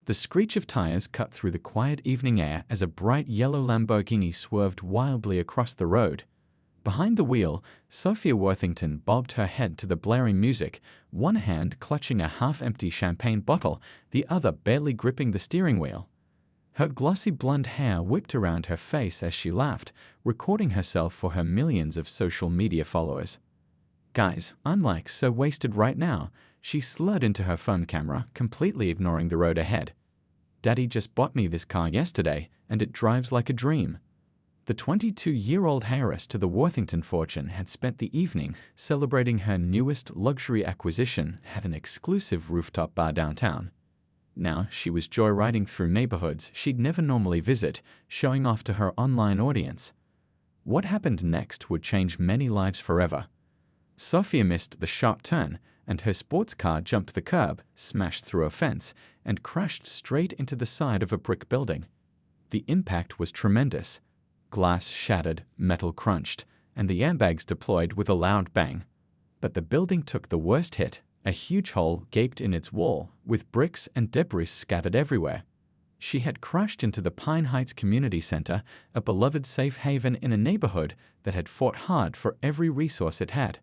The screech of tires cut through the quiet evening air as a bright yellow Lamborghini swerved wildly across the road. Behind the wheel, Sophia Worthington bobbed her head to the blaring music, one hand clutching a half-empty champagne bottle, the other barely gripping the steering wheel. Her glossy blonde hair whipped around her face as she laughed, recording herself for her millions of social media followers. "Guys, I'm like so wasted right now," she slurred into her phone camera, completely ignoring the road ahead. "Daddy just bought me this car yesterday, and it drives like a dream." The 22-year-old heiress to the Worthington fortune had spent the evening celebrating her newest luxury acquisition at an exclusive rooftop bar downtown. Now she was joyriding through neighborhoods she'd never normally visit, showing off to her online audience. What happened next would change many lives forever. Sophia missed the sharp turn, and her sports car jumped the curb, smashed through a fence, and crashed straight into the side of a brick building. The impact was tremendous. Glass shattered, metal crunched, and the airbags deployed with a loud bang. But the building took the worst hit. A huge hole gaped in its wall, with bricks and debris scattered everywhere. She had crashed into the Pine Heights Community Center, a beloved safe haven in a neighborhood that had fought hard for every resource it had.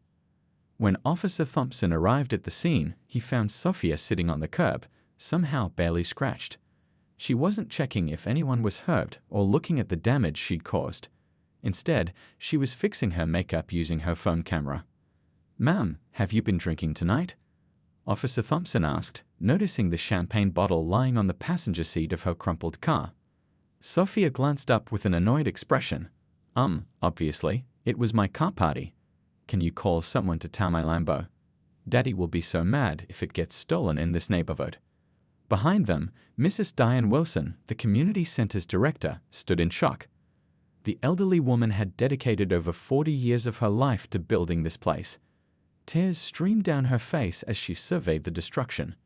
When Officer Thompson arrived at the scene, he found Sophia sitting on the curb, somehow barely scratched. She wasn't checking if anyone was hurt or looking at the damage she'd caused. Instead, she was fixing her makeup using her phone camera. "Ma'am, have you been drinking tonight?" Officer Thompson asked, noticing the champagne bottle lying on the passenger seat of her crumpled car. Sophia glanced up with an annoyed expression. Obviously, it was my car party. Can you call someone to tow my Lambo? Daddy will be so mad if it gets stolen in this neighborhood." Behind them, Mrs. Diane Wilson, the community center's director, stood in shock. The elderly woman had dedicated over 40 years of her life to building this place. Tears streamed down her face as she surveyed the destruction.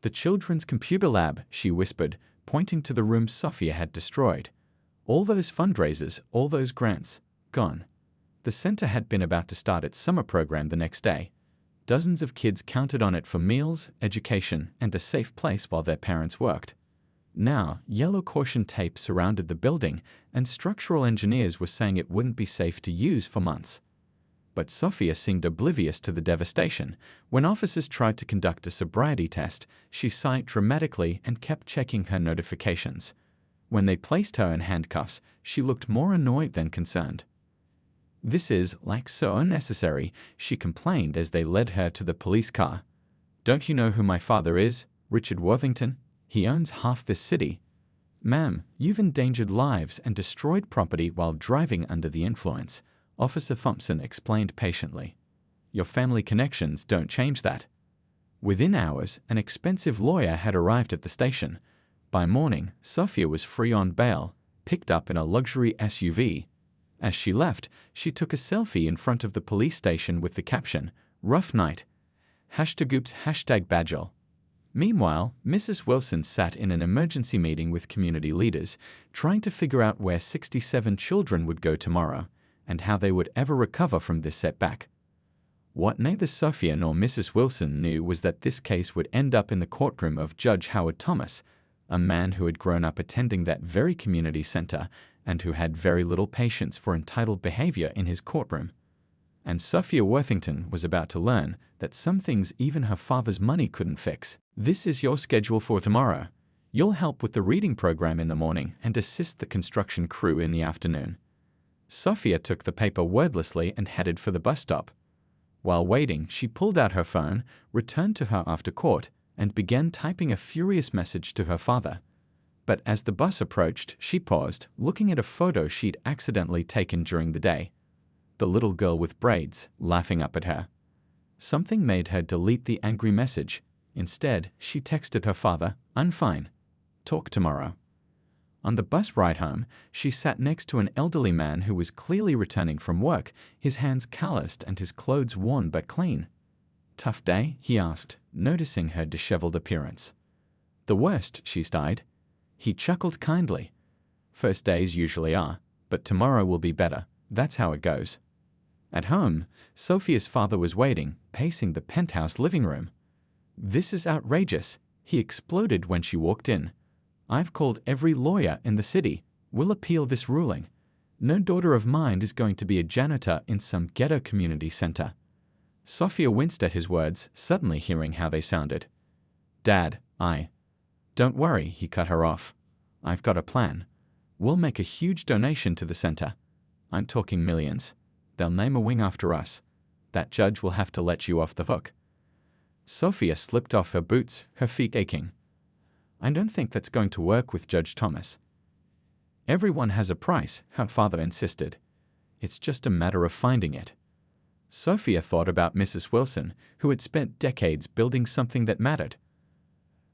"The children's computer lab," she whispered, pointing to the room Sophia had destroyed. "All those fundraisers, all those grants, gone." The center had been about to start its summer program the next day. Dozens of kids counted on it for meals, education, and a safe place while their parents worked. Now, yellow caution tape surrounded the building, and structural engineers were saying it wouldn't be safe to use for months. But Sophia seemed oblivious to the devastation. When officers tried to conduct a sobriety test, she sighed dramatically and kept checking her notifications. When they placed her in handcuffs, she looked more annoyed than concerned. "This is, like, so unnecessary," she complained as they led her to the police car. "Don't you know who my father is? Richard Worthington? He owns half this city." "Ma'am, you've endangered lives and destroyed property while driving under the influence," Officer Thompson explained patiently. "Your family connections don't change that." Within hours, an expensive lawyer had arrived at the station. By morning, Sophia was free on bail, picked up in a luxury SUV. As she left, she took a selfie in front of the police station with the caption, "Rough night. #oops #Badgel." Meanwhile, Mrs. Wilson sat in an emergency meeting with community leaders, trying to figure out where 67 children would go tomorrow, and how they would ever recover from this setback. What neither Sophia nor Mrs. Wilson knew was that this case would end up in the courtroom of Judge Howard Thomas, a man who had grown up attending that very community center and who had very little patience for entitled behavior in his courtroom. And Sophia Worthington was about to learn that some things even her father's money couldn't fix. "This is your schedule for tomorrow. You'll help with the reading program in the morning and assist the construction crew in the afternoon." Sophia took the paper wordlessly and headed for the bus stop. While waiting, she pulled out her phone, returned to her after court, and began typing a furious message to her father. But as the bus approached, she paused, looking at a photo she'd accidentally taken during the day. The little girl with braids, laughing up at her. Something made her delete the angry message. Instead, she texted her father, "I'm fine. Talk tomorrow." On the bus ride home, she sat next to an elderly man who was clearly returning from work, his hands calloused and his clothes worn but clean. "Tough day?" he asked, noticing her disheveled appearance. "The worst," she sighed. He chuckled kindly. "First days usually are, but tomorrow will be better. That's how it goes." At home, Sophia's father was waiting, pacing the penthouse living room. "This is outrageous," He exploded when she walked in. "I've called every lawyer in the city. We'll appeal this ruling. No daughter of mine is going to be a janitor in some ghetto community center." Sophia winced at his words, suddenly hearing how they sounded. "Dad, Don't worry," he cut her off. "I've got a plan. We'll make a huge donation to the center. I'm talking millions. They'll name a wing after us. That judge will have to let you off the hook." Sophia slipped off her boots, her feet aching. "I don't think that's going to work with Judge Thomas." "Everyone has a price," her father insisted. "It's just a matter of finding it." Sophia thought about Mrs. Wilson, who had spent decades building something that mattered.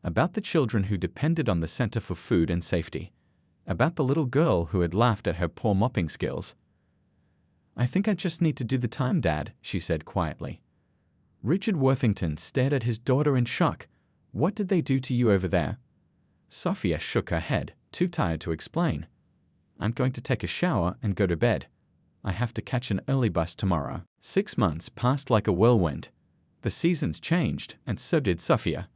About the children who depended on the center for food and safety. About the little girl who had laughed at her poor mopping skills. "I think I just need to do the time, Dad," she said quietly. Richard Worthington stared at his daughter in shock. "What did they do to you over there?" Sophia shook her head, too tired to explain. "I'm going to take a shower and go to bed. I have to catch an early bus tomorrow." 6 months passed like a whirlwind. The seasons changed, and so did Sophia.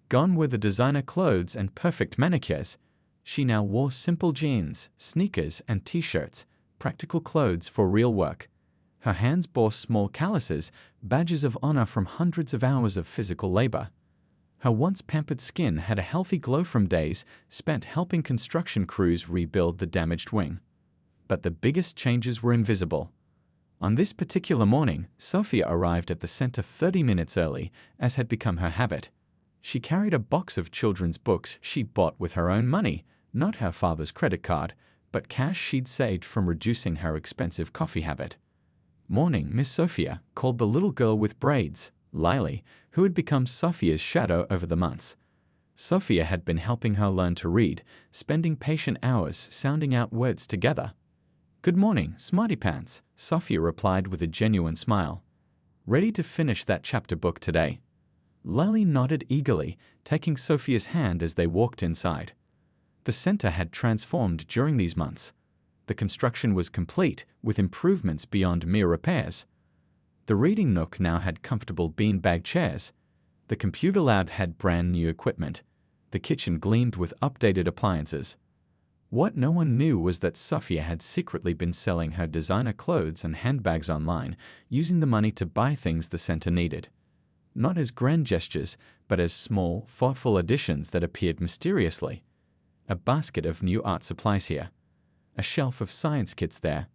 Gone were the designer clothes and perfect manicures. She now wore simple jeans, sneakers, and t-shirts, practical clothes for real work. Her hands bore small calluses, badges of honor from hundreds of hours of physical labor. Her once pampered skin had a healthy glow from days spent helping construction crews rebuild the damaged wing. But the biggest changes were invisible. On this particular morning, Sophia arrived at the center 30 minutes early, as had become her habit. She carried a box of children's books she'd bought with her own money, not her father's credit card, but cash she'd saved from reducing her expensive coffee habit. "Morning, Miss Sophia," called the little girl with braids, Lily, who had become Sophia's shadow over the months. Sophia had been helping her learn to read, spending patient hours sounding out words together. "Good morning, Smarty Pants," Sophia replied with a genuine smile. "Ready to finish that chapter book today?" Lily nodded eagerly, taking Sophia's hand as they walked inside. The center had transformed during these months. The construction was complete, with improvements beyond mere repairs. The reading nook now had comfortable beanbag chairs. The computer lab had brand new equipment. The kitchen gleamed with updated appliances. What no one knew was that Sophia had secretly been selling her designer clothes and handbags online, using the money to buy things the center needed. Not as grand gestures, but as small, thoughtful additions that appeared mysteriously. A basket of new art supplies here. A shelf of science kits there.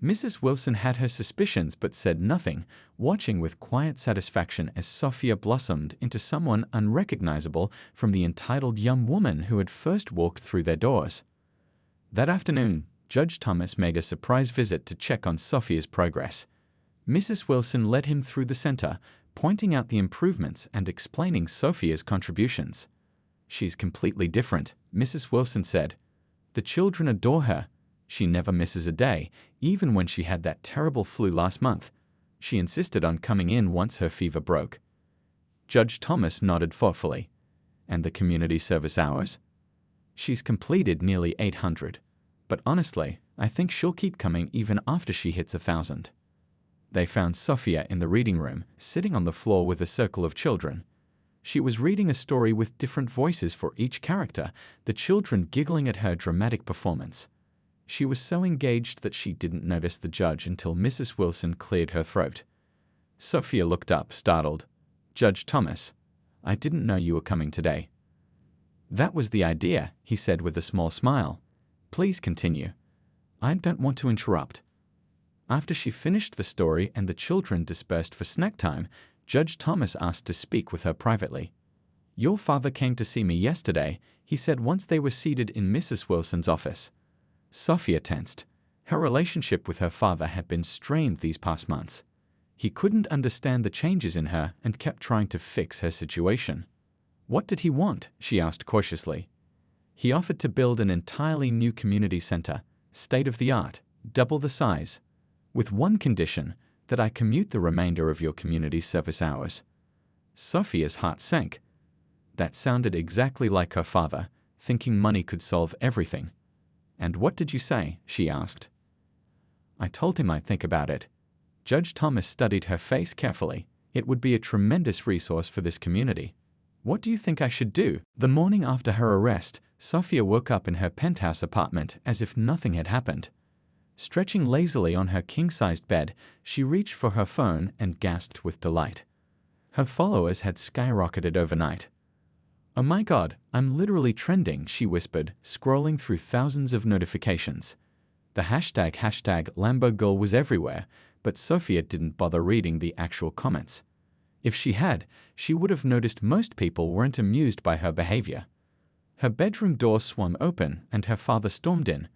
Mrs. Wilson had her suspicions but said nothing, watching with quiet satisfaction as Sophia blossomed into someone unrecognizable from the entitled young woman who had first walked through their doors. That afternoon, Judge Thomas made a surprise visit to check on Sophia's progress. Mrs. Wilson led him through the center, pointing out the improvements and explaining Sophia's contributions. "She's completely different," Mrs. Wilson said. "The children adore her. She never misses a day, even when she had that terrible flu last month. She insisted on coming in once her fever broke." Judge Thomas nodded thoughtfully. "And the community service hours?" "She's completed nearly 800. But honestly, I think she'll keep coming even after she hits 1,000. They found Sophia in the reading room, sitting on the floor with a circle of children. She was reading a story with different voices for each character, the children giggling at her dramatic performance. She was so engaged that she didn't notice the judge until Mrs. Wilson cleared her throat. Sophia looked up, startled. "Judge Thomas, I didn't know you were coming today." "That was the idea," he said with a small smile. "Please continue. I don't want to interrupt." After she finished the story and the children dispersed for snack time, Judge Thomas asked to speak with her privately. "Your father came to see me yesterday," he said once they were seated in Mrs. Wilson's office. Sophia tensed. Her relationship with her father had been strained these past months. He couldn't understand the changes in her and kept trying to fix her situation. "What did he want?" she asked cautiously. "He offered to build an entirely new community center, state-of-the-art, double the size, with one condition, that I commute the remainder of your community service hours." Sophia's heart sank. That sounded exactly like her father, thinking money could solve everything. "And what did you say?" she asked. "I told him I'd think about it." Judge Thomas studied her face carefully. "It would be a tremendous resource for this community." What do you think I should do? The morning after her arrest, Sophia woke up in her penthouse apartment as if nothing had happened. Stretching lazily on her king-sized bed, she reached for her phone and gasped with delight. Her followers had skyrocketed overnight. "Oh my God, I'm literally trending," she whispered, scrolling through thousands of notifications. The hashtag #LamboGirl was everywhere, but Sophia didn't bother reading the actual comments. If she had, she would have noticed most people weren't amused by her behavior. Her bedroom door swung open and her father stormed in.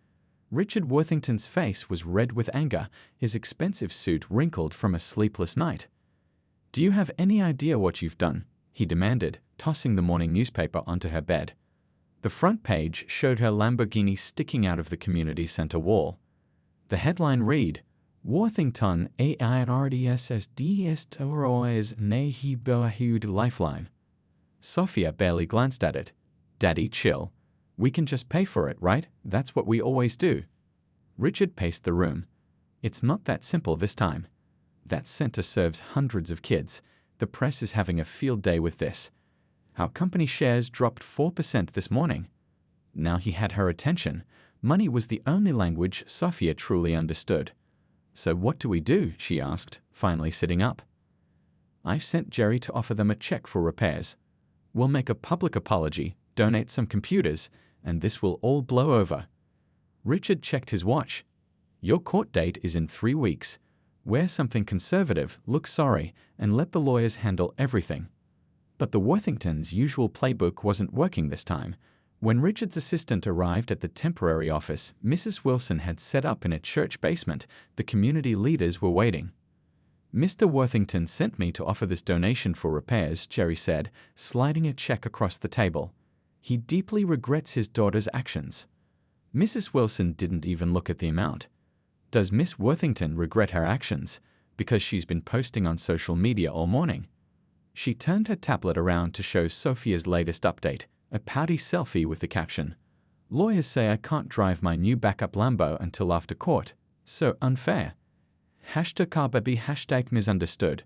Richard Worthington's face was red with anger, his expensive suit wrinkled from a sleepless night. "Do you have any idea what you've done?" he demanded, tossing the morning newspaper onto her bed. The front page showed her Lamborghini sticking out of the community center wall. The headline read, "Worthington AIRDSSDSTOROS Nehiboahud Lifeline." Sophia barely glanced at it. "Daddy, chill. We can just pay for it, right? That's what we always do." Richard paced the room. "It's not that simple this time. That center serves hundreds of kids. The press is having a field day with this. Our company shares dropped 4% this morning." Now he had her attention. Money was the only language Sophia truly understood. "So what do we do?" she asked, finally sitting up. "I've sent Jerry to offer them a check for repairs. We'll make a public apology, donate some computers, and this will all blow over." Richard checked his watch. "Your court date is in 3 weeks. Wear something conservative, look sorry, and let the lawyers handle everything." But the Worthingtons' usual playbook wasn't working this time. When Richard's assistant arrived at the temporary office Mrs. Wilson had set up in a church basement, the community leaders were waiting. "Mr. Worthington sent me to offer this donation for repairs," Jerry said, sliding a check across the table. "He deeply regrets his daughter's actions." Mrs. Wilson didn't even look at the amount. Does Miss Worthington regret her actions? Because she's been posting on social media all morning. She turned her tablet around to show Sophia's latest update, a pouty selfie with the caption, "Lawyers say I can't drive my new backup Lambo until after court. So unfair. #carbaby #misunderstood."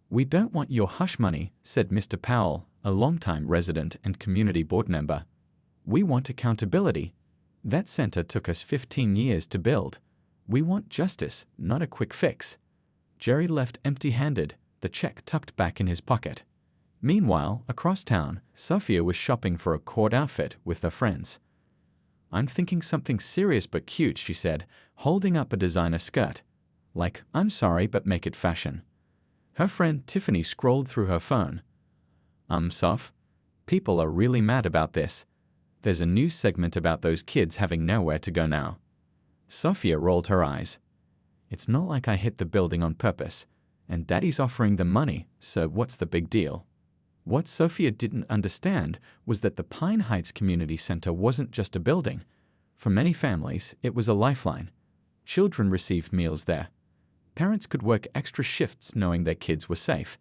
"We don't want your hush money," said Mr. Powell, a longtime resident and community board member. "We want accountability. That center took us 15 years to build. We want justice, not a quick fix." Jerry left empty-handed, the check tucked back in his pocket. Meanwhile, across town, Sophia was shopping for a court outfit with her friends. "I'm thinking something serious but cute," she said, holding up a designer skirt. "Like, I'm sorry, but make it fashion." Her friend Tiffany scrolled through her phone. Soph, people are really mad about this. There's a news segment about those kids having nowhere to go now." Sophia rolled her eyes. "It's not like I hit the building on purpose, and Daddy's offering them money, so what's the big deal?" What Sophia didn't understand was that the Pine Heights Community Center wasn't just a building. For many families, it was a lifeline. Children received meals there. Parents could work extra shifts knowing their kids were safe.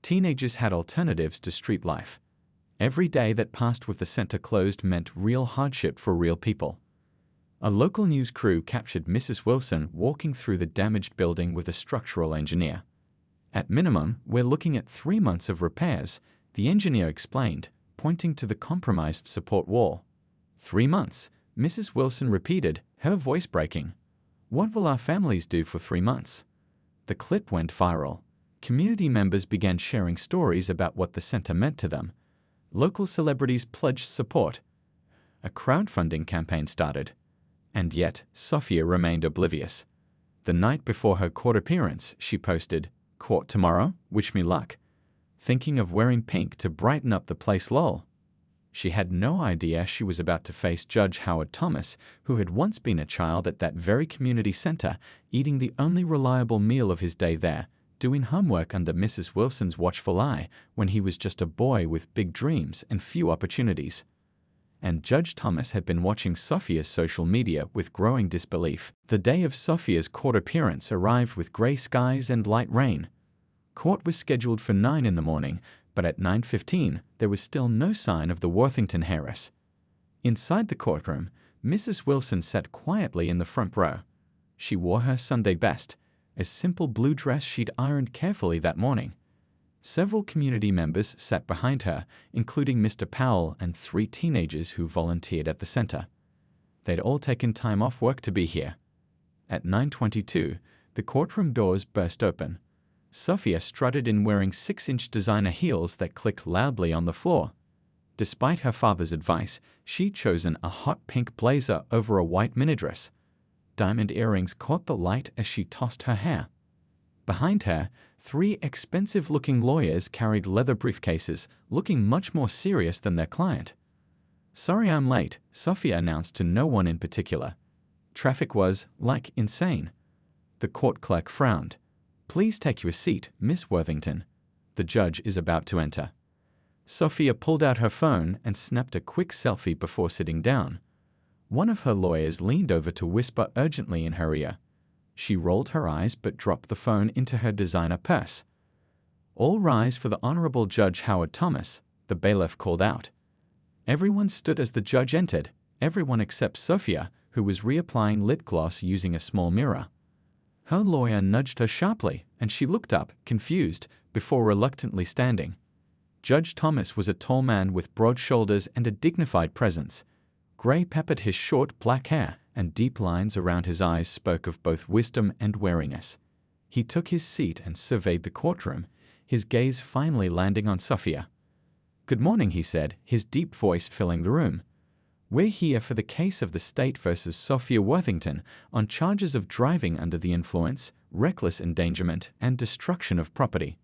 Teenagers had alternatives to street life. Every day that passed with the center closed meant real hardship for real people. A local news crew captured Mrs. Wilson walking through the damaged building with a structural engineer. "At minimum, we're looking at 3 months of repairs," the engineer explained, pointing to the compromised support wall. 3 months, Mrs. Wilson repeated, her voice breaking. "What will our families do for 3 months?" The clip went viral. Community members began sharing stories about what the center meant to them. Local celebrities pledged support. A crowdfunding campaign started. And yet, Sophia remained oblivious. The night before her court appearance, she posted, "Court tomorrow? Wish me luck. Thinking of wearing pink to brighten up the place lol." She had no idea she was about to face Judge Howard Thomas, who had once been a child at that very community center, eating the only reliable meal of his day there, doing homework under Mrs. Wilson's watchful eye when he was just a boy with big dreams and few opportunities. And Judge Thomas had been watching Sophia's social media with growing disbelief. The day of Sophia's court appearance arrived with gray skies and light rain. Court was scheduled for 9 in the morning, but at 9:15 there was still no sign of the Worthington heiress. Inside the courtroom, Mrs. Wilson sat quietly in the front row. She wore her Sunday best, a simple blue dress she'd ironed carefully that morning. Several community members sat behind her, including Mr. Powell and 3 teenagers who volunteered at the center. They'd all taken time off work to be here. At 9:22, the courtroom doors burst open. Sophia strutted in wearing 6-inch designer heels that clicked loudly on the floor. Despite her father's advice, she'd chosen a hot pink blazer over a white minidress. Diamond earrings caught the light as she tossed her hair. Behind her, 3 expensive-looking lawyers carried leather briefcases, looking much more serious than their client. "Sorry I'm late," Sophia announced to no one in particular. Traffic was, like, insane. The court clerk frowned. "Please take your seat, Miss Worthington. The judge is about to enter." Sophia pulled out her phone and snapped a quick selfie before sitting down. One of her lawyers leaned over to whisper urgently in her ear. She rolled her eyes but dropped the phone into her designer purse. "All rise for the Honorable Judge Howard Thomas," the bailiff called out. Everyone stood as the judge entered, everyone except Sophia, who was reapplying lip gloss using a small mirror. Her lawyer nudged her sharply, and she looked up, confused, before reluctantly standing. Judge Thomas was a tall man with broad shoulders and a dignified presence. Gray peppered his short black hair, and deep lines around his eyes spoke of both wisdom and wariness. He took his seat and surveyed the courtroom, his gaze finally landing on Sophia. "Good morning," he said, his deep voice filling the room. "We're here for the case of the state versus Sophia Worthington on charges of driving under the influence, reckless endangerment, and destruction of property."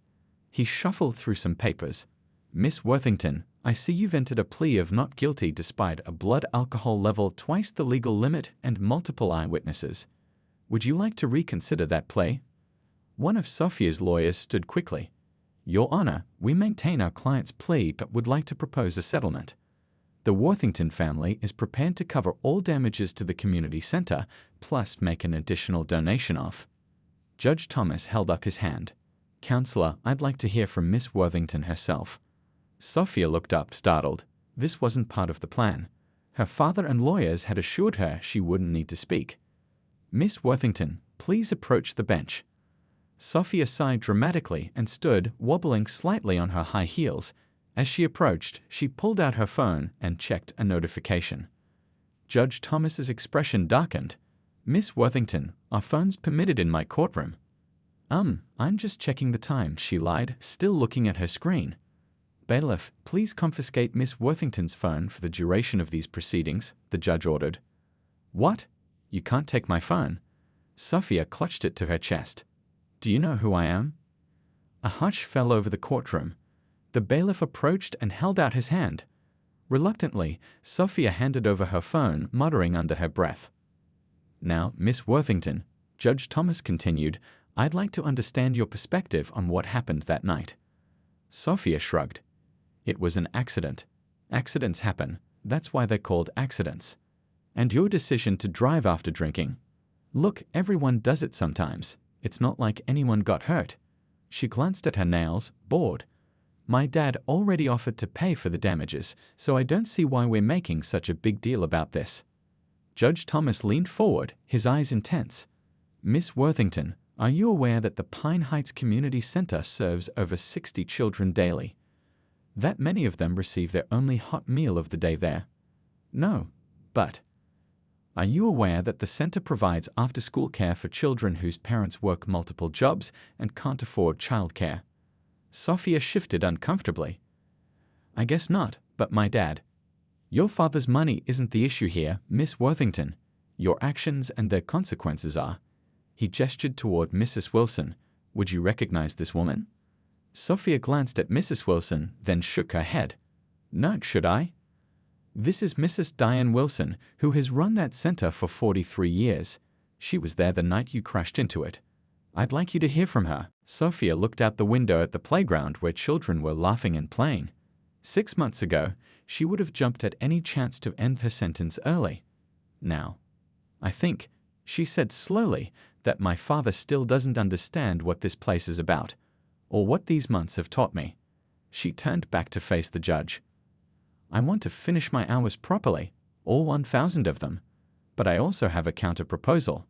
He shuffled through some papers. "Miss Worthington, I see you've entered a plea of not guilty despite a blood alcohol level twice the legal limit and multiple eyewitnesses. Would you like to reconsider that plea?" One of Sophia's lawyers stood quickly. "Your Honor, we maintain our client's plea but would like to propose a settlement. The Worthington family is prepared to cover all damages to the community center, plus make an additional donation of." Judge Thomas held up his hand. "Counselor, I'd like to hear from Miss Worthington herself." Sophia looked up, startled. This wasn't part of the plan. Her father and lawyers had assured her she wouldn't need to speak. "Miss Worthington, please approach the bench." Sophia sighed dramatically and stood, wobbling slightly on her high heels. As she approached, she pulled out her phone and checked a notification. Judge Thomas's expression darkened. "Miss Worthington, are phones permitted in my courtroom?" I'm just checking the time," she lied, still looking at her screen. "Bailiff, please confiscate Miss Worthington's phone for the duration of these proceedings," the judge ordered. "What? You can't take my phone?" Sophia clutched it to her chest. "Do you know who I am?" A hush fell over the courtroom. The bailiff approached and held out his hand. Reluctantly, Sophia handed over her phone, muttering under her breath. "Now, Miss Worthington," Judge Thomas continued, "I'd like to understand your perspective on what happened that night." Sophia shrugged. "It was an accident. Accidents happen. That's why they're called accidents. And your decision to drive after drinking. Look, everyone does it sometimes. It's not like anyone got hurt." She glanced at her nails, bored. "My dad already offered to pay for the damages, so I don't see why we're making such a big deal about this." Judge Thomas leaned forward, his eyes intense. "Miss Worthington, are you aware that the Pine Heights Community Center serves over 60 children daily? That many of them receive their only hot meal of the day there?" "No, but..." "Are you aware that the center provides after-school care for children whose parents work multiple jobs and can't afford childcare?" Sophia shifted uncomfortably. "I guess not, but my dad..." "Your father's money isn't the issue here, Miss Worthington. Your actions and their consequences are." He gestured toward Mrs. Wilson. "Would you recognize this woman?" Sophia glanced at Mrs. Wilson, then shook her head. "No, should I?" "This is Mrs. Diane Wilson, who has run that center for 43 years. She was there the night you crashed into it. I'd like you to hear from her." Sophia looked out the window at the playground where children were laughing and playing. 6 months ago, she would have jumped at any chance to end her sentence early. Now, "I think," she said slowly, "that my father still doesn't understand what this place is about, or what these months have taught me." She turned back to face the judge. "I want to finish my hours properly, all 1,000 of them, but I also have a counter-proposal."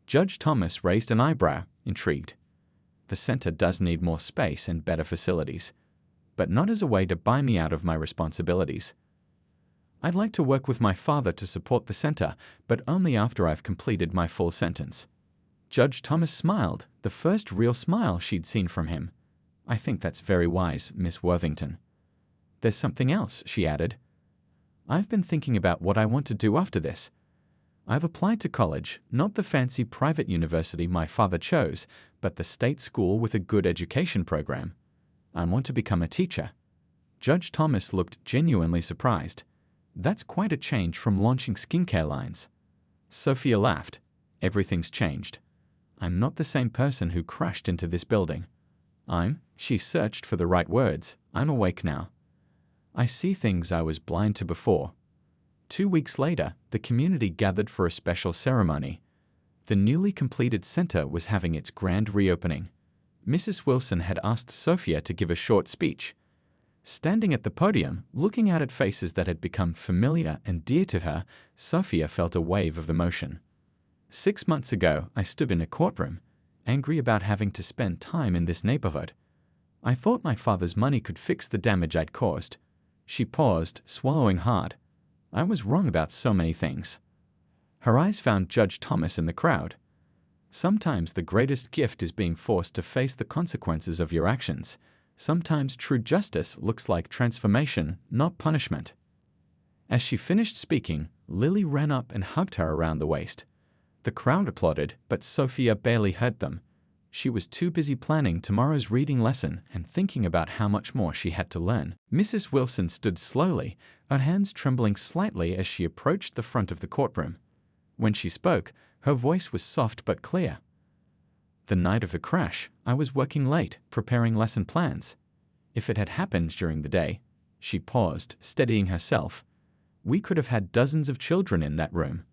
Judge Thomas raised an eyebrow, intrigued. The center does need more space and better facilities, but not as a way to buy me out of my responsibilities. I'd like to work with my father to support the center, but only after I've completed my full sentence. Judge Thomas smiled, the first real smile she'd seen from him. I think that's very wise, Miss Worthington. There's something else, she added. I've been thinking about what I want to do after this. I've applied to college, not the fancy private university my father chose, but the state school with a good education program. I want to become a teacher. Judge Thomas looked genuinely surprised. That's quite a change from launching skincare lines. Sophia laughed. Everything's changed. I'm not the same person who crashed into this building. She searched for the right words. I'm awake now. I see things I was blind to before. 2 weeks later, the community gathered for a special ceremony. The newly completed center was having its grand reopening. Mrs. Wilson had asked Sophia to give a short speech. Standing at the podium, looking out at faces that had become familiar and dear to her, Sophia felt a wave of emotion. 6 months ago, I stood in a courtroom, angry about having to spend time in this neighborhood. I thought my father's money could fix the damage I'd caused. She paused, swallowing hard. I was wrong about so many things. Her eyes found Judge Thomas in the crowd. Sometimes the greatest gift is being forced to face the consequences of your actions. Sometimes true justice looks like transformation, not punishment. As she finished speaking, Lily ran up and hugged her around the waist. The crowd applauded, but Sophia barely heard them. She was too busy planning tomorrow's reading lesson and thinking about how much more she had to learn. Mrs. Wilson stood slowly, her hands trembling slightly as she approached the front of the courtroom. When she spoke, her voice was soft but clear. The night of the crash, I was working late, preparing lesson plans. If it had happened during the day, she paused, steadying herself. We could have had dozens of children in that room.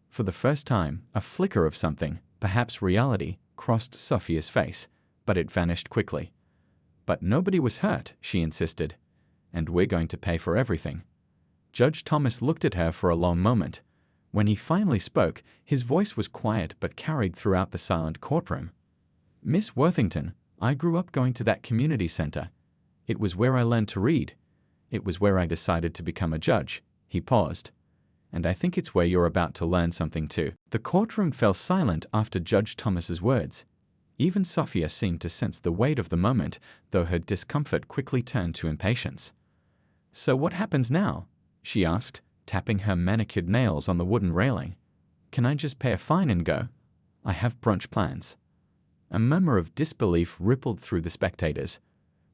For the first time, a flicker of something, perhaps reality, crossed Sophia's face, but it vanished quickly. But nobody was hurt, she insisted, and we're going to pay for everything. Judge Thomas looked at her for a long moment. When he finally spoke, his voice was quiet but carried throughout the silent courtroom. Miss Worthington, I grew up going to that community center. It was where I learned to read. It was where I decided to become a judge. He paused. And I think it's where you're about to learn something too. The courtroom fell silent after Judge Thomas's words. Even Sophia seemed to sense the weight of the moment, though her discomfort quickly turned to impatience. So what happens now? She asked, tapping her manicured nails on the wooden railing. Can I just pay a fine and go? I have brunch plans. A murmur of disbelief rippled through the spectators.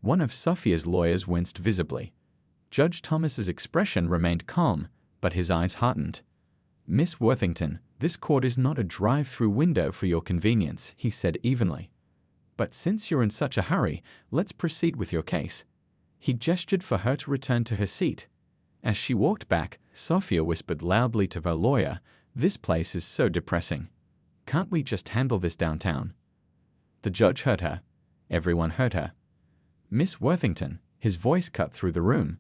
One of Sophia's lawyers winced visibly. Judge Thomas's expression remained calm, but his eyes hardened. Miss Worthington, this court is not a drive-through window for your convenience, he said evenly. But since you're in such a hurry, let's proceed with your case. He gestured for her to return to her seat. As she walked back, Sophia whispered loudly to her lawyer, "This place is so depressing. Can't we just handle this downtown?" The judge heard her. Everyone heard her. Miss Worthington, his voice cut through the room.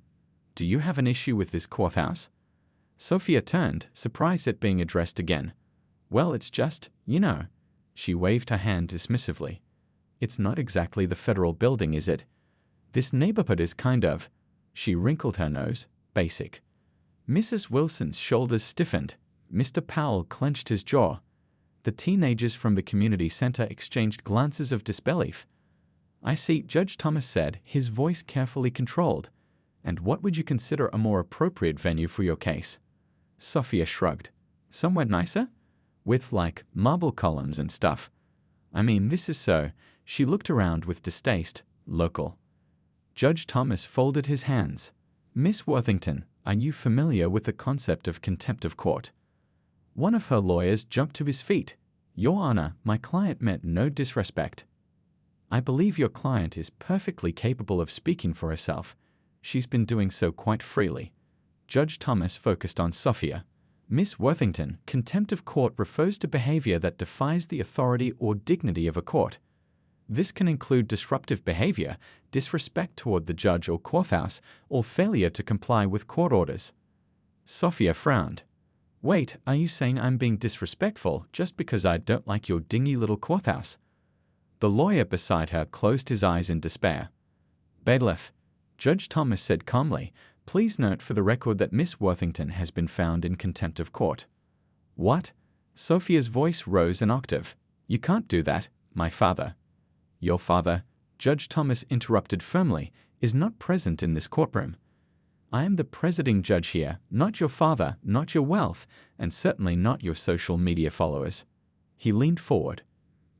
Do you have an issue with this courthouse? Sophia turned, surprised at being addressed again. Well, it's just, you know. She waved her hand dismissively. It's not exactly the federal building, is it? This neighborhood is kind of, she wrinkled her nose, basic. Mrs. Wilson's shoulders stiffened. Mr. Powell clenched his jaw. The teenagers from the community center exchanged glances of disbelief. I see, Judge Thomas said, his voice carefully controlled. And what would you consider a more appropriate venue for your case? Sophia shrugged. Somewhere nicer? With, like, marble columns and stuff. I mean, this is so. She looked around with distaste. Local. Judge Thomas folded his hands. Miss Worthington, are you familiar with the concept of contempt of court? One of her lawyers jumped to his feet. Your Honor, my client meant no disrespect. I believe your client is perfectly capable of speaking for herself. She's been doing so quite freely. Judge Thomas focused on Sophia. Miss Worthington, contempt of court refers to behavior that defies the authority or dignity of a court. This can include disruptive behavior, disrespect toward the judge or courthouse, or failure to comply with court orders. Sophia frowned. Wait, are you saying I'm being disrespectful just because I don't like your dingy little courthouse? The lawyer beside her closed his eyes in despair. "Bailiff," Judge Thomas said calmly, "please note for the record that Miss Worthington has been found in contempt of court." "What?" Sophia's voice rose an octave. "You can't do that. My father—" "Your father," Judge Thomas interrupted firmly, "is not present in this courtroom. I am the presiding judge here, not your father, not your wealth, and certainly not your social media followers." He leaned forward.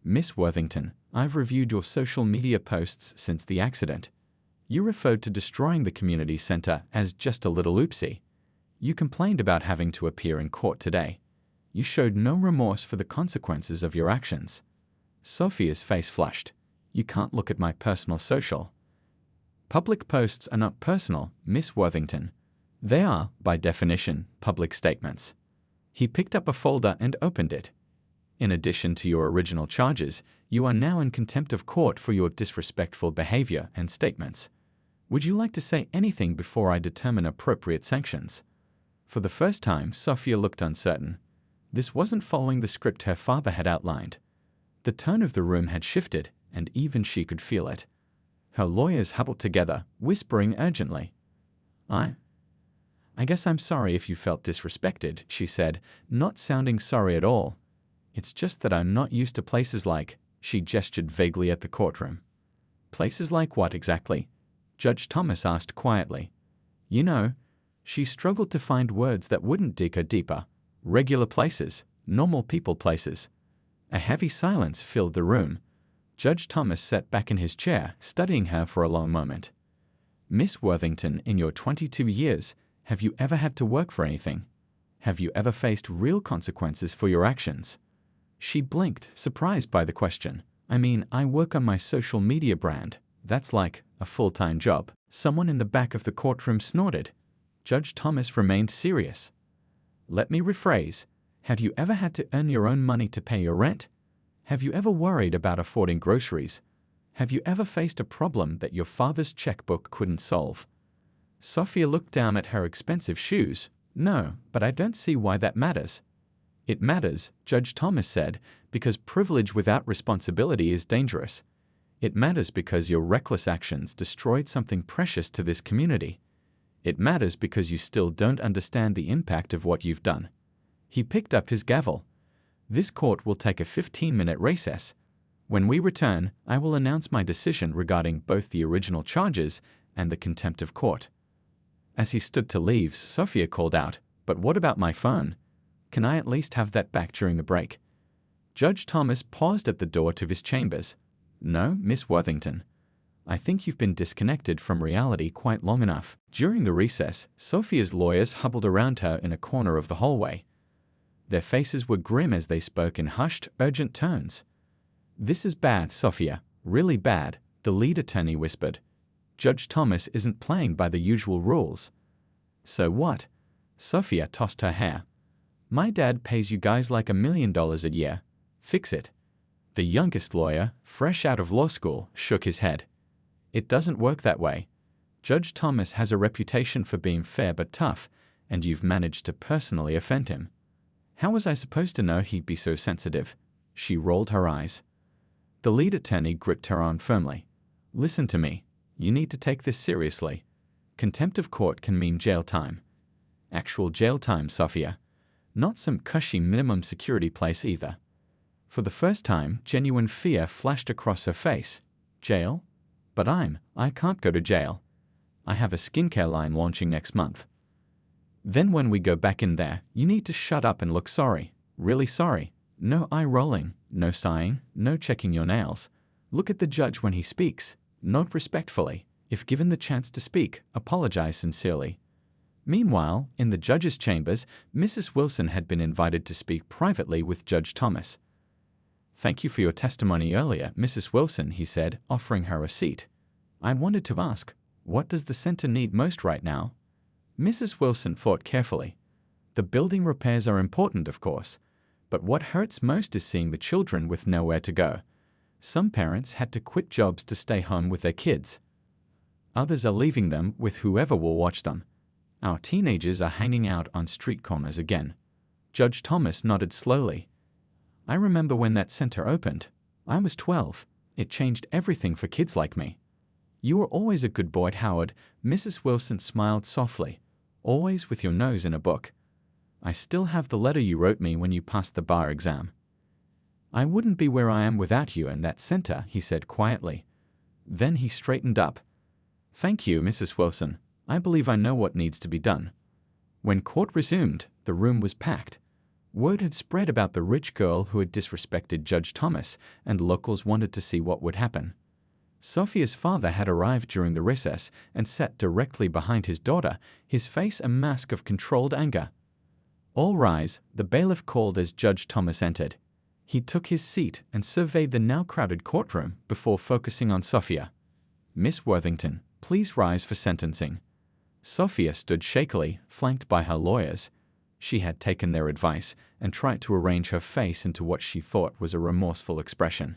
"Miss Worthington, I've reviewed your social media posts since the accident. You referred to destroying the community center as just a little oopsie. You complained about having to appear in court today. You showed no remorse for the consequences of your actions." Sophia's face flushed. "You can't look at my personal social." "Public posts are not personal, Miss Worthington. They are, by definition, public statements." He picked up a folder and opened it. "In addition to your original charges, you are now in contempt of court for your disrespectful behavior and statements. Would you like to say anything before I determine appropriate sanctions?" For the first time, Sophia looked uncertain. This wasn't following the script her father had outlined. The tone of the room had shifted, and even she could feel it. Her lawyers huddled together, whispering urgently. I guess I'm sorry if you felt disrespected," she said, not sounding sorry at all. "It's just that I'm not used to places like—" She gestured vaguely at the courtroom. "Places like what exactly?" Judge Thomas asked quietly. "You know," she struggled to find words that wouldn't dig her deeper. "Regular places, normal people places." A heavy silence filled the room. Judge Thomas sat back in his chair, studying her for a long moment. "Miss Worthington, in your 22 years, have you ever had to work for anything? Have you ever faced real consequences for your actions?" She blinked, surprised by the question. "I mean, I work on my social media brand. That's like a full-time job." Someone in the back of the courtroom snorted. Judge Thomas remained serious. "Let me rephrase. Have you ever had to earn your own money to pay your rent? Have you ever worried about affording groceries? Have you ever faced a problem that your father's checkbook couldn't solve?" Sophia looked down at her expensive shoes. "No, but I don't see why that matters." "It matters," Judge Thomas said, "because privilege without responsibility is dangerous. It matters because your reckless actions destroyed something precious to this community. It matters because you still don't understand the impact of what you've done." He picked up his gavel. "This court will take a 15-minute recess. When we return, I will announce my decision regarding both the original charges and the contempt of court." As he stood to leave, Sophia called out, "But what about my phone? Can I at least have that back during the break?" Judge Thomas paused at the door to his chambers. "No, Miss Worthington. I think you've been disconnected from reality quite long enough." During the recess, Sophia's lawyers huddled around her in a corner of the hallway. Their faces were grim as they spoke in hushed, urgent tones. "This is bad, Sophia, really bad," the lead attorney whispered. "Judge Thomas isn't playing by the usual rules." "So what?" Sophia tossed her hair. "My dad pays you guys like $1 million a year. Fix it." The youngest lawyer, fresh out of law school, shook his head. "It doesn't work that way. Judge Thomas has a reputation for being fair but tough, and you've managed to personally offend him." "How was I supposed to know he'd be so sensitive?" She rolled her eyes. The lead attorney gripped her arm firmly. "Listen to me. You need to take this seriously. Contempt of court can mean jail time. Actual jail time, Sophia. Not some cushy minimum security place either." For the first time, genuine fear flashed across her face. "Jail? But I can't go to jail. I have a skincare line launching next month." "Then when we go back in there, you need to shut up and look sorry. Really sorry. No eye rolling, no sighing, no checking your nails. Look at the judge when he speaks. Note respectfully. If given the chance to speak, apologize sincerely." Meanwhile, in the judge's chambers, Mrs. Wilson had been invited to speak privately with Judge Thomas. "Thank you for your testimony earlier, Mrs. Wilson," he said, offering her a seat. "I wanted to ask, what does the center need most right now?" Mrs. Wilson thought carefully. "The building repairs are important, of course, but what hurts most is seeing the children with nowhere to go. Some parents had to quit jobs to stay home with their kids. Others are leaving them with whoever will watch them. Our teenagers are hanging out on street corners again." Judge Thomas nodded slowly. "I remember when that center opened. I was 12. It changed everything for kids like me. You were always a good boy, Howard. Mrs. Wilson smiled softly, always with your nose in a book. I still have the letter you wrote me when you passed the bar exam. I wouldn't be where I am without you and that center, he said quietly. Then he straightened up. Thank you, Mrs. Wilson. I believe I know what needs to be done. When court resumed, the room was packed. Word had spread about the rich girl who had disrespected Judge Thomas, and locals wanted to see what would happen. Sophia's father had arrived during the recess and sat directly behind his daughter, his face a mask of controlled anger. All rise, the bailiff called as Judge Thomas entered. He took his seat and surveyed the now crowded courtroom before focusing on Sophia. Miss Worthington, please rise for sentencing. Sophia stood shakily, flanked by her lawyers. She had taken their advice and tried to arrange her face into what she thought was a remorseful expression.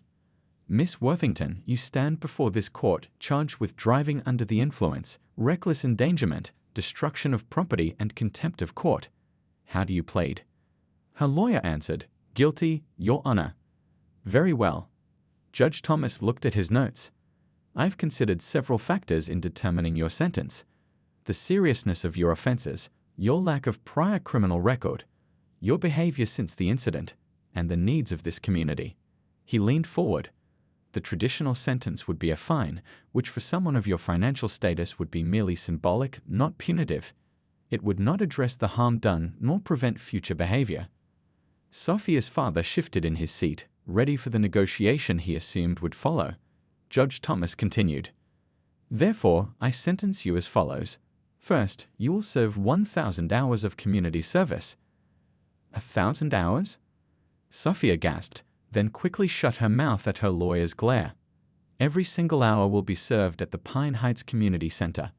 Miss Worthington, you stand before this court charged with driving under the influence, reckless endangerment, destruction of property, and contempt of court. How do you plead? Her lawyer answered, Guilty, Your Honor. Very well. Judge Thomas looked at his notes. I've considered several factors in determining your sentence. The seriousness of your offenses, your lack of prior criminal record, your behavior since the incident, and the needs of this community. He leaned forward. The traditional sentence would be a fine, which for someone of your financial status would be merely symbolic, not punitive. It would not address the harm done nor prevent future behavior. Sophia's father shifted in his seat, ready for the negotiation he assumed would follow. Judge Thomas continued. Therefore, I sentence you as follows. First, you will serve 1,000 hours of community service. 1,000 hours? Sophia gasped, then quickly shut her mouth at her lawyer's glare. Every single hour will be served at the Pine Heights Community Center.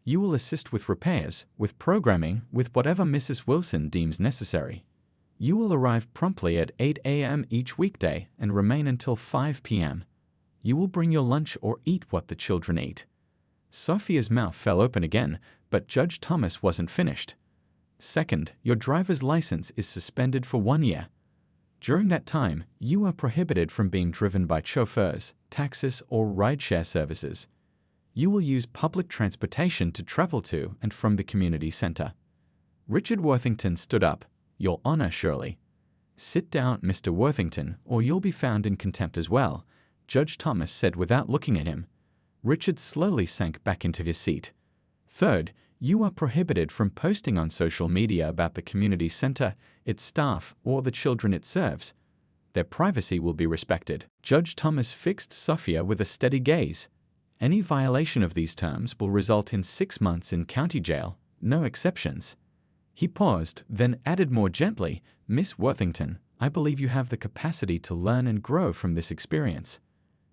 You will assist with repairs, with programming, with whatever Mrs. Wilson deems necessary. You will arrive promptly at 8 a.m. each weekday and remain until 5 p.m. You will bring your lunch or eat what the children eat. Sophia's mouth fell open again, but Judge Thomas wasn't finished. Second, your driver's license is suspended for 1 year. During that time, you are prohibited from being driven by chauffeurs, taxis, or rideshare services. You will use public transportation to travel to and from the community center. Richard Worthington stood up. Your Honor, Shirley. Sit down, Mr. Worthington, or you'll be found in contempt as well, Judge Thomas said without looking at him. Richard slowly sank back into his seat. Third, you are prohibited from posting on social media about the community center, its staff, or the children it serves. Their privacy will be respected. Judge Thomas fixed Sophia with a steady gaze. Any violation of these terms will result in 6 months in county jail, no exceptions. He paused, then added more gently, Miss Worthington, I believe you have the capacity to learn and grow from this experience.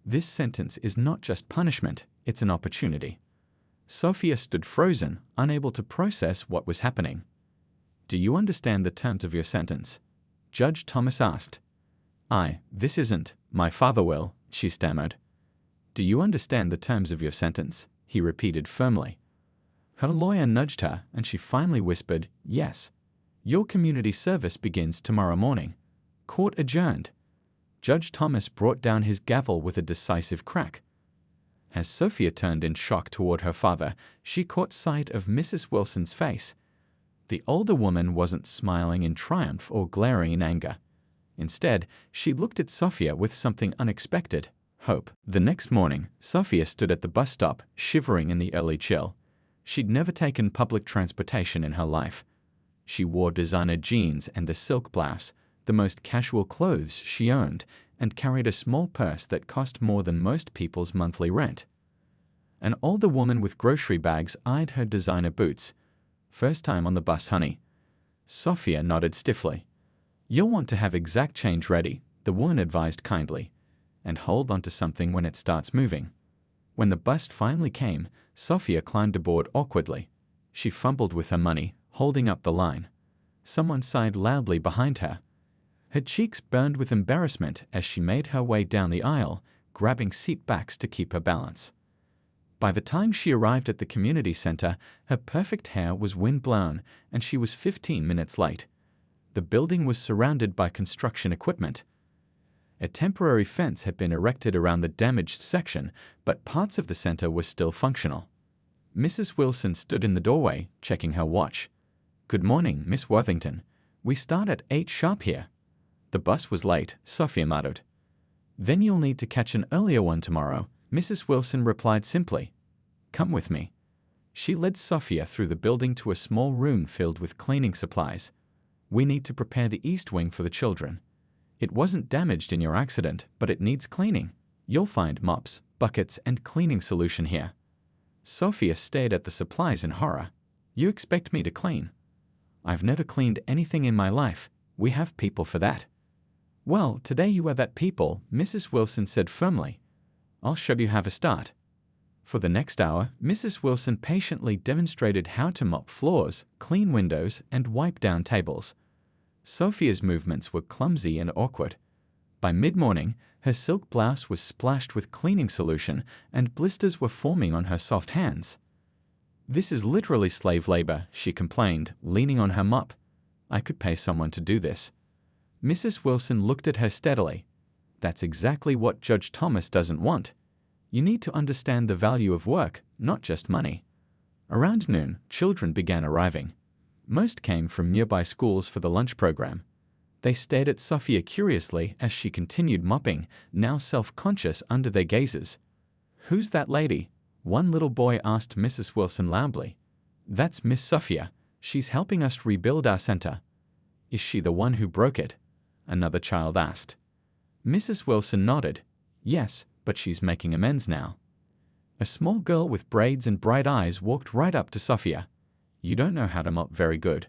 This sentence is not just punishment, it's an opportunity. Sophia stood frozen, unable to process what was happening. Do you understand the terms of your sentence? Judge Thomas asked. This isn't, my father will, she stammered. Do you understand the terms of your sentence? He repeated firmly. Her lawyer nudged her, and she finally whispered, Yes. Your community service begins tomorrow morning. Court adjourned. Judge Thomas brought down his gavel with a decisive crack. As Sophia turned in shock toward her father, she caught sight of Mrs. Wilson's face. The older woman wasn't smiling in triumph or glaring in anger. Instead, she looked at Sophia with something unexpected, hope. The next morning, Sophia stood at the bus stop, shivering in the early chill. She'd never taken public transportation in her life. She wore designer jeans and a silk blouse, the most casual clothes she owned, and carried a small purse that cost more than most people's monthly rent. An older woman with grocery bags eyed her designer boots. First time on the bus, honey. Sophia nodded stiffly. You'll want to have exact change ready, the woman advised kindly, and hold onto something when it starts moving. When the bus finally came, Sophia climbed aboard awkwardly. She fumbled with her money, holding up the line. Someone sighed loudly behind her. Her cheeks burned with embarrassment as she made her way down the aisle, grabbing seat backs to keep her balance. By the time she arrived at the community center, her perfect hair was wind-blown, and she was 15 minutes late. The building was surrounded by construction equipment. A temporary fence had been erected around the damaged section, but parts of the center were still functional. Mrs. Wilson stood in the doorway, checking her watch. "Good morning, Miss Worthington. We start at 8 sharp here." "The bus was late," Sophia muttered. "Then you'll need to catch an earlier one tomorrow," Mrs. Wilson replied simply. "Come with me." She led Sophia through the building to a small room filled with cleaning supplies. "We need to prepare the east wing for the children. It wasn't damaged in your accident, but it needs cleaning. You'll find mops, buckets, and cleaning solution here." Sophia stared at the supplies in horror. "You expect me to clean? I've never cleaned anything in my life. We have people for that." "Well, today you are that people," Mrs. Wilson said firmly. "I'll show you how to start." For the next hour, Mrs. Wilson patiently demonstrated how to mop floors, clean windows, and wipe down tables. Sophia's movements were clumsy and awkward. By mid-morning, her silk blouse was splashed with cleaning solution and blisters were forming on her soft hands. "This is literally slave labor," she complained, leaning on her mop. "I could pay someone to do this." Mrs. Wilson looked at her steadily. "That's exactly what Judge Thomas doesn't want. You need to understand the value of work, not just money." Around noon, children began arriving. Most came from nearby schools for the lunch program. They stared at Sophia curiously as she continued mopping, now self-conscious under their gazes. "Who's that lady?" one little boy asked Mrs. Wilson loudly. "That's Miss Sophia. She's helping us rebuild our center." "Is she the one who broke it?" another child asked. Mrs. Wilson nodded. "Yes, but she's making amends now." A small girl with braids and bright eyes walked right up to Sophia. "You don't know how to mop very good."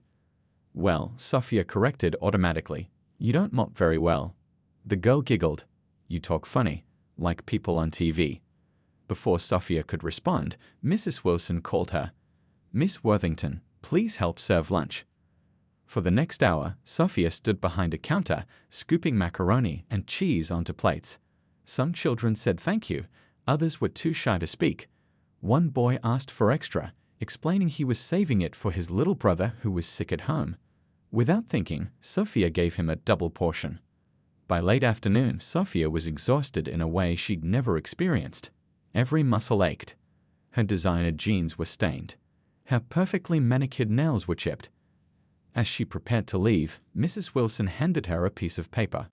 "Well," Sophia corrected automatically, "you don't mop very well." The girl giggled. "You talk funny, like people on TV." Before Sophia could respond, Mrs. Wilson called her. "Miss Worthington, please help serve lunch." For the next hour, Sophia stood behind a counter, scooping macaroni and cheese onto plates. Some children said thank you, others were too shy to speak. One boy asked for extra, explaining he was saving it for his little brother who was sick at home. Without thinking, Sophia gave him a double portion. By late afternoon, Sophia was exhausted in a way she'd never experienced. Every muscle ached. Her designer jeans were stained. Her perfectly manicured nails were chipped. As she prepared to leave, Mrs. Wilson handed her a piece of paper.